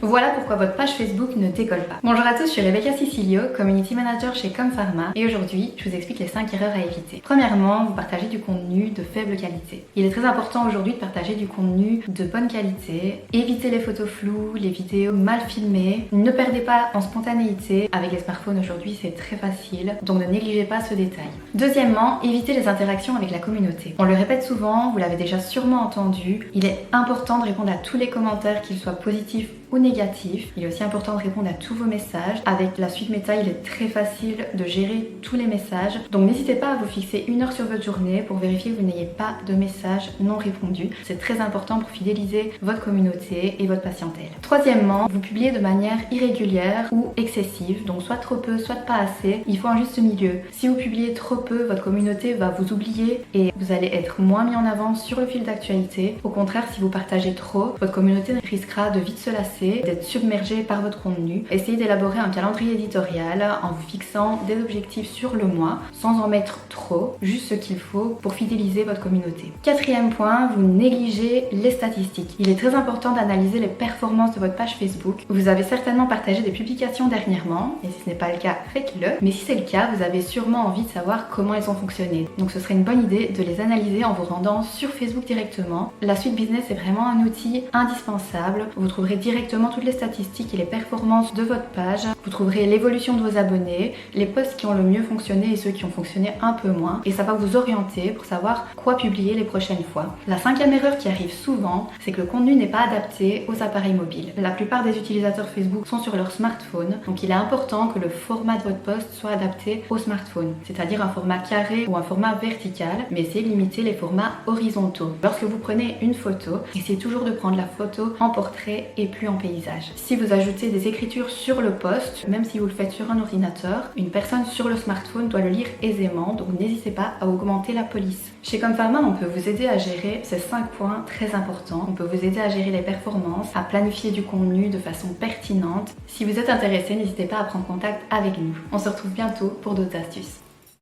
Voilà pourquoi votre page Facebook ne décolle pas. Bonjour à tous, je suis Rebecca Cicilio, Community Manager chez Comm-Pharma et aujourd'hui je vous explique les 5 erreurs à éviter. Premièrement, vous partagez du contenu de faible qualité. Il est très important aujourd'hui de partager du contenu de bonne qualité. Évitez les photos floues, les vidéos mal filmées. Ne perdez pas en spontanéité. Avec les smartphones aujourd'hui c'est très facile, donc ne négligez pas ce détail. Deuxièmement, évitez les interactions avec la communauté. On le répète souvent, vous l'avez déjà sûrement entendu, il est important de répondre à tous les commentaires, qu'ils soient positifs ou négatifs. Il est aussi important de répondre à tous vos messages. Avec la suite Meta, il est très facile de gérer tous les messages. Donc n'hésitez pas à vous fixer 1 heure sur votre journée pour vérifier que vous n'ayez pas de messages non répondus. C'est très important pour fidéliser votre communauté et votre patientèle. Troisièmement, vous publiez de manière irrégulière ou excessive, donc soit trop peu, soit pas assez. Il faut un juste milieu. Si vous publiez trop peu, votre communauté va vous oublier et vous allez être moins mis en avant sur le fil d'actualité. Au contraire, si vous partagez trop, votre communauté risquera de vite se lasser, d'être submergé par votre contenu. Essayez d'élaborer un calendrier éditorial en vous fixant des objectifs sur le mois sans en mettre trop, juste ce qu'il faut pour fidéliser votre communauté. Quatrième point, vous négligez les statistiques. Il est très important d'analyser les performances de votre page Facebook. Vous avez certainement partagé des publications dernièrement et si ce n'est pas le cas, faites-le. Mais si c'est le cas, vous avez sûrement envie de savoir comment elles ont fonctionné. Donc ce serait une bonne idée de les analyser en vous rendant sur Facebook directement. La suite business est vraiment un outil indispensable. Vous trouverez directement toutes les statistiques et les performances de votre page. Vous trouverez l'évolution de vos abonnés, les posts qui ont le mieux fonctionné et ceux qui ont fonctionné un peu moins. Et ça va vous orienter pour savoir quoi publier les prochaines fois. La 5e erreur qui arrive souvent, c'est que le contenu n'est pas adapté aux appareils mobiles. La plupart des utilisateurs Facebook sont sur leur smartphone, donc il est important que le format de votre post soit adapté au smartphone, c'est-à-dire un format carré ou un format vertical, mais essayez de limiter les formats horizontaux. Lorsque vous prenez une photo, essayez toujours de prendre la photo en portrait et plus en paysage. Si vous ajoutez des écritures sur le post, même si vous le faites sur un ordinateur, une personne sur le smartphone doit le lire aisément, donc n'hésitez pas à augmenter la police. Chez Comm-Pharma, on peut vous aider à gérer ces 5 points très importants. On peut vous aider à gérer les performances, à planifier du contenu de façon pertinente. Si vous êtes intéressé, n'hésitez pas à prendre contact avec nous. On se retrouve bientôt pour d'autres astuces.